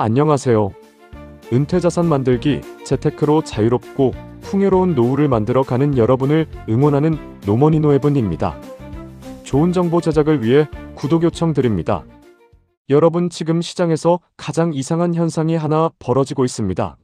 안녕하세요. 은퇴자산 만들기, 재테크로 자유롭고 풍요로운 노후를 만들어가는 여러분을 응원하는 노머니노해븐입니다. 좋은 정보 제작을 위해 구독 요청 드립니다. 여러분, 지금 시장에서 가장 이상한 현상이 하나 벌어지고 있습니다.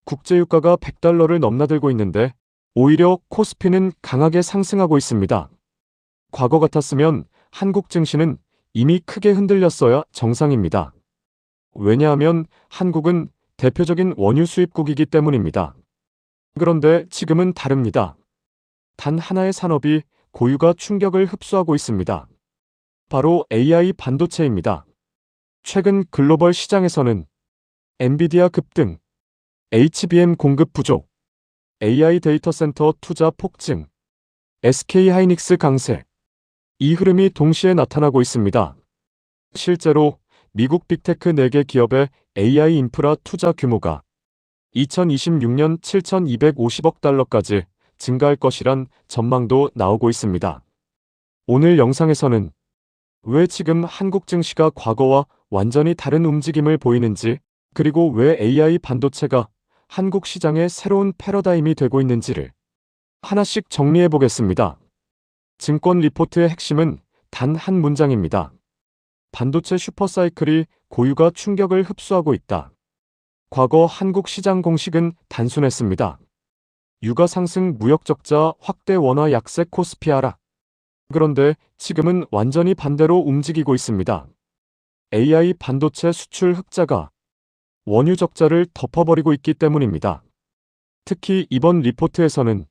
국제유가가 $100를 넘나들고 있는데 오히려 코스피는 강하게 상승하고 있습니다. 과거 같았으면 한국 증시는 이미 크게 흔들렸어야 정상입니다. 왜냐하면 한국은 대표적인 원유 수입국이기 때문입니다. 그런데 지금은 다릅니다. 단 하나의 산업이 고유가 충격을 흡수하고 있습니다. 바로 AI 반도체입니다. 최근 글로벌 시장에서는 엔비디아 급등, HBM 공급 부족, AI 데이터 센터 투자 폭증, SK 하이닉스 강세, 이 흐름이 동시에 나타나고 있습니다. 실제로 미국 빅테크 4개 기업의 AI 인프라 투자 규모가 2026년 $7,250억 증가할 것이란 전망도 나오고 있습니다. 오늘 영상에서는 왜 지금 한국 증시가 과거와 완전히 다른 움직임을 보이는지, 그리고 왜 AI 반도체가 한국 시장의 새로운 패러다임이 되고 있는지를 하나씩 정리해 보겠습니다. 증권 리포트의 핵심은 단 한 문장입니다. 반도체 슈퍼사이클이 고유가 충격을 흡수하고 있다. 과거 한국 시장 공식은 단순했습니다. 유가 상승, 무역 적자, 확대 원화 약세, 코스피 하락. 그런데 지금은 완전히 반대로 움직이고 있습니다. AI 반도체 수출 흑자가 원유 적자를 덮어버리고 있기 때문입니다. 특히 이번 리포트에서는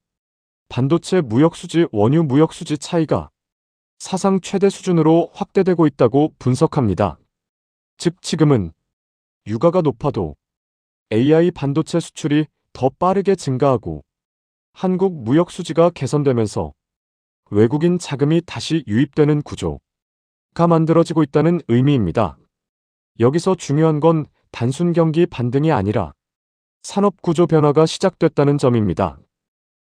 반도체 무역 수지, 원유 무역 수지 차이가 사상 최대 수준으로 확대되고 있다고 분석합니다. 즉, 지금은 유가가 높아도 AI 반도체 수출이 더 빠르게 증가하고 한국 무역 수지가 개선되면서 외국인 자금이 다시 유입되는 구조가 만들어지고 있다는 의미입니다. 여기서 중요한 건 단순 경기 반등이 아니라 산업 구조 변화가 시작됐다는 점입니다.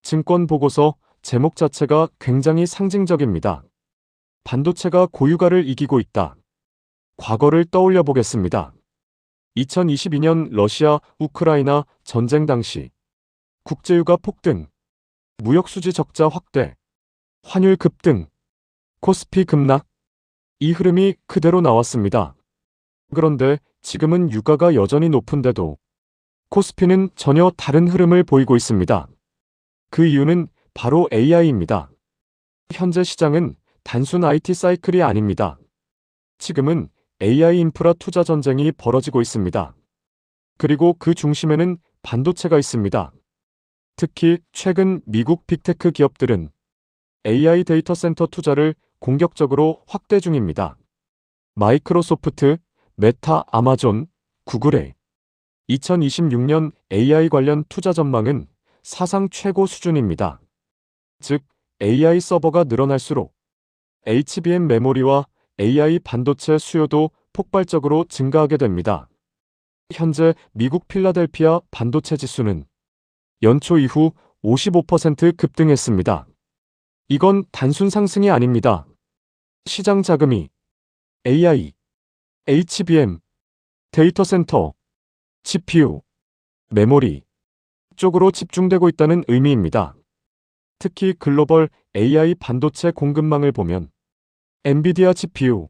증권 보고서 제목 자체가 굉장히 상징적입니다. 반도체가 고유가를 이기고 있다. 과거를 떠올려 보겠습니다. 2022년 러시아, 우크라이나 전쟁 당시 국제유가 폭등, 무역수지 적자 확대, 환율 급등, 코스피 급락, 이 흐름이 그대로 나왔습니다. 그런데 지금은 유가가 여전히 높은데도 코스피는 전혀 다른 흐름을 보이고 있습니다. 그 이유는 바로 AI입니다. 현재 시장은 단순 IT 사이클이 아닙니다. 지금은 AI 인프라 투자 전쟁이 벌어지고 있습니다. 그리고 그 중심에는 반도체가 있습니다. 특히 최근 미국 빅테크 기업들은 AI 데이터 센터 투자를 공격적으로 확대 중입니다. 마이크로소프트, 메타, 아마존, 구글의 2026년 AI 관련 투자 전망은 사상 최고 수준입니다. 즉, AI 서버가 늘어날수록 HBM 메모리와 AI 반도체 수요도 폭발적으로 증가하게 됩니다. 현재 미국 필라델피아 반도체 지수는 연초 이후 55% 급등했습니다. 이건 단순 상승이 아닙니다. 시장 자금이 AI, HBM, 데이터 센터, CPU, 메모리 쪽으로 집중되고 있다는 의미입니다. 특히 글로벌 AI 반도체 공급망을 보면 엔비디아 GPU,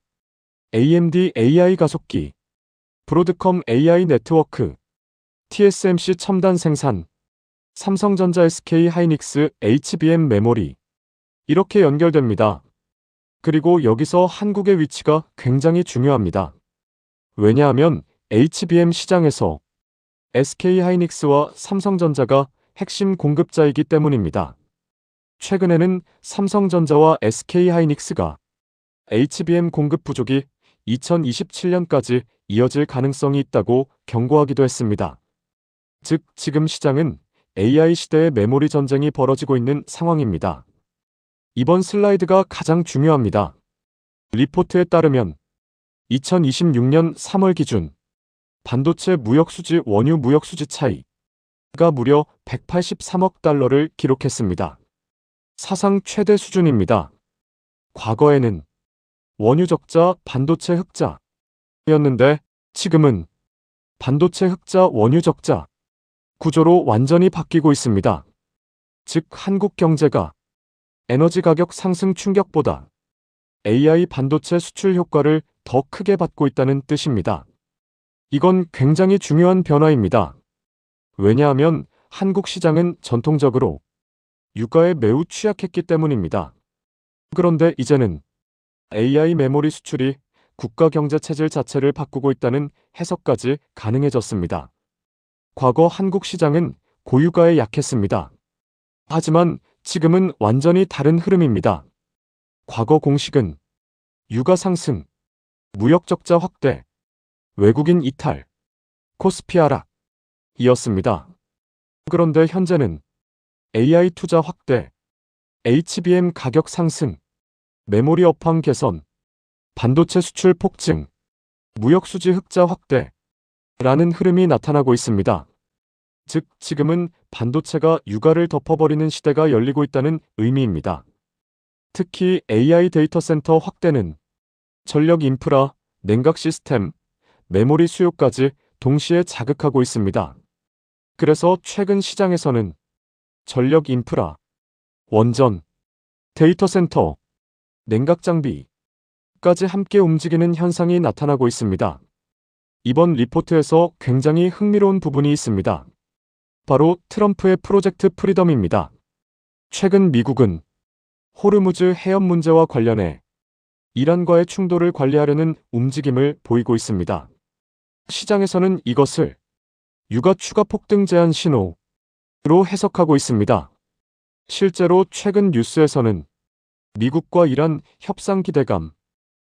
AMD AI 가속기, 브로드컴 AI 네트워크, TSMC 첨단 생산, 삼성전자 SK 하이닉스 HBM 메모리, 이렇게 연결됩니다. 그리고 여기서 한국의 위치가 굉장히 중요합니다. 왜냐하면 HBM 시장에서 SK 하이닉스와 삼성전자가 핵심 공급자이기 때문입니다. 최근에는 삼성전자와 SK 하이닉스가 HBM 공급 부족이 2027년까지 이어질 가능성이 있다고 경고하기도 했습니다. 즉, 지금 시장은 AI 시대의 메모리 전쟁이 벌어지고 있는 상황입니다. 이번 슬라이드가 가장 중요합니다. 리포트에 따르면 2026년 3월 기준 반도체 무역 수지, 원유 무역 수지 차이가 무려 $183억 기록했습니다. 사상 최대 수준입니다. 과거에는 원유 적자, 반도체 흑자였는데 지금은 반도체 흑자 원유 적자 구조로 완전히 바뀌고 있습니다. 즉 한국 경제가 에너지 가격 상승 충격보다 AI 반도체 수출 효과를 더 크게 받고 있다는 뜻입니다. 이건 굉장히 중요한 변화입니다. 왜냐하면 한국 시장은 전통적으로 유가에 매우 취약했기 때문입니다. 그런데 이제는 AI 메모리 수출이 국가 경제 체질 자체를 바꾸고 있다는 해석까지 가능해졌습니다. 과거 한국 시장은 고유가에 약했습니다. 하지만 지금은 완전히 다른 흐름입니다. 과거 공식은 유가 상승, 무역 적자 확대, 외국인 이탈, 코스피 하락이었습니다. 그런데 현재는 AI 투자 확대, HBM 가격 상승, 메모리 업황 개선, 반도체 수출 폭증, 무역 수지 흑자 확대라는 흐름이 나타나고 있습니다. 즉, 지금은 반도체가 유가를 덮어버리는 시대가 열리고 있다는 의미입니다. 특히 AI 데이터 센터 확대는 전력 인프라, 냉각 시스템, 메모리 수요까지 동시에 자극하고 있습니다. 그래서 최근 시장에서는 전력 인프라, 원전, 데이터 센터, 냉각 장비까지 함께 움직이는 현상이 나타나고 있습니다. 이번 리포트에서 굉장히 흥미로운 부분이 있습니다. 바로 트럼프의 프로젝트 프리덤입니다. 최근 미국은 호르무즈 해협 문제와 관련해 이란과의 충돌을 관리하려는 움직임을 보이고 있습니다. 시장에서는 이것을 유가 추가 폭등 제한 신호로 해석하고 있습니다. 실제로 최근 뉴스에서는 미국과 이란 협상 기대감,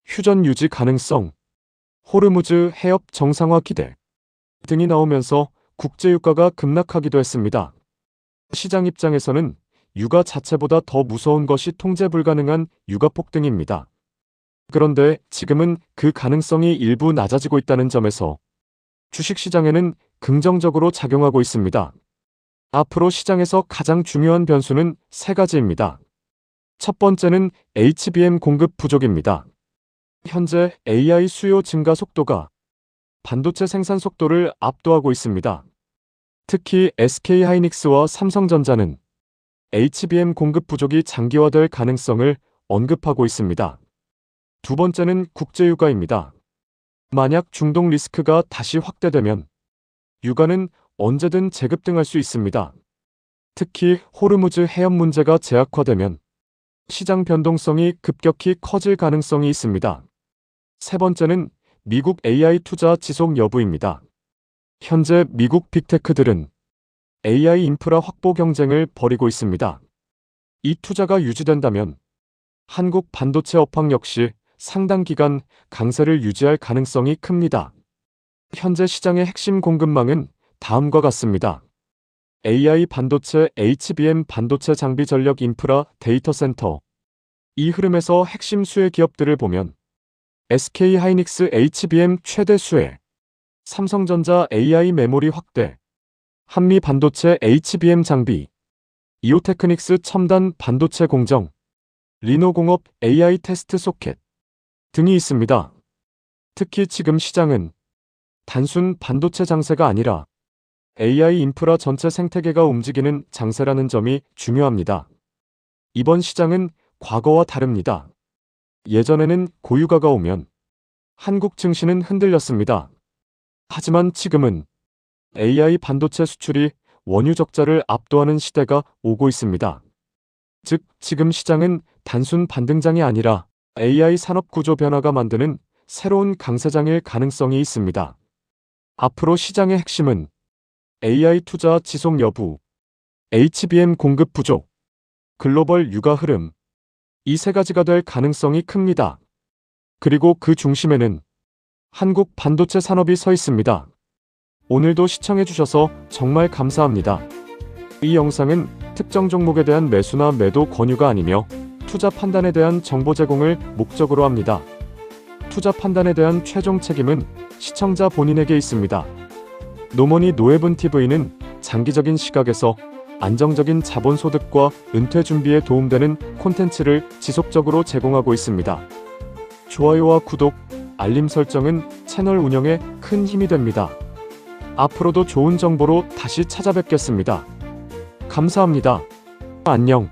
휴전 유지 가능성, 호르무즈 해협 정상화 기대 등이 나오면서 국제유가가 급락하기도 했습니다. 시장 입장에서는 유가 자체보다 더 무서운 것이 통제 불가능한 유가 폭등입니다. 그런데 지금은 그 가능성이 일부 낮아지고 있다는 점에서 주식시장에는 긍정적으로 작용하고 있습니다. 앞으로 시장에서 가장 중요한 변수는 세 가지입니다. 첫 번째는 HBM 공급 부족입니다. 현재 AI 수요 증가 속도가 반도체 생산 속도를 압도하고 있습니다. 특히 SK하이닉스와 삼성전자는 HBM 공급 부족이 장기화될 가능성을 언급하고 있습니다. 두 번째는 국제유가입니다. 만약 중동 리스크가 다시 확대되면 유가는 언제든 재급등할 수 있습니다. 특히 호르무즈 해협 문제가 재악화되면 시장 변동성이 급격히 커질 가능성이 있습니다. 세 번째는 미국 AI 투자 지속 여부입니다. 현재 미국 빅테크들은 AI 인프라 확보 경쟁을 벌이고 있습니다. 이 투자가 유지된다면 한국 반도체 업황 역시 상당 기간 강세를 유지할 가능성이 큽니다. 현재 시장의 핵심 공급망은 다음과 같습니다. AI 반도체, HBM 반도체 장비 전력 인프라, 데이터 센터. 이 흐름에서 핵심 수혜 기업들을 보면 SK하이닉스 HBM 최대 수혜, 삼성전자 AI 메모리 확대, 한미 반도체 HBM 장비, 이오테크닉스 첨단 반도체 공정, 리노공업 AI 테스트 소켓 등이 있습니다. 특히 지금 시장은 단순 반도체 장세가 아니라 AI 인프라 전체 생태계가 움직이는 장세라는 점이 중요합니다. 이번 시장은 과거와 다릅니다. 예전에는 고유가가 오면 한국 증시는 흔들렸습니다. 하지만 지금은 AI 반도체 수출이 원유 적자를 압도하는 시대가 오고 있습니다. 즉, 지금 시장은 단순 반등장이 아니라 AI 산업 구조 변화가 만드는 새로운 강세장일 가능성이 있습니다. 앞으로 시장의 핵심은 AI 투자 지속 여부, HBM 공급 부족, 글로벌 유가 흐름, 이 세 가지가 될 가능성이 큽니다. 그리고 그 중심에는 한국 반도체 산업이 서 있습니다. 오늘도 시청해주셔서 정말 감사합니다. 이 영상은 특정 종목에 대한 매수나 매도 권유가 아니며 투자 판단에 대한 정보 제공을 목적으로 합니다. 투자 판단에 대한 최종 책임은 시청자 본인에게 있습니다. 노머니 노예분TV는 장기적인 시각에서 안정적인 자본 소득과 은퇴 준비에 도움되는 콘텐츠를 지속적으로 제공하고 있습니다. 좋아요와 구독, 알림 설정은 채널 운영에 큰 힘이 됩니다. 앞으로도 좋은 정보로 다시 찾아뵙겠습니다. 감사합니다. 안녕.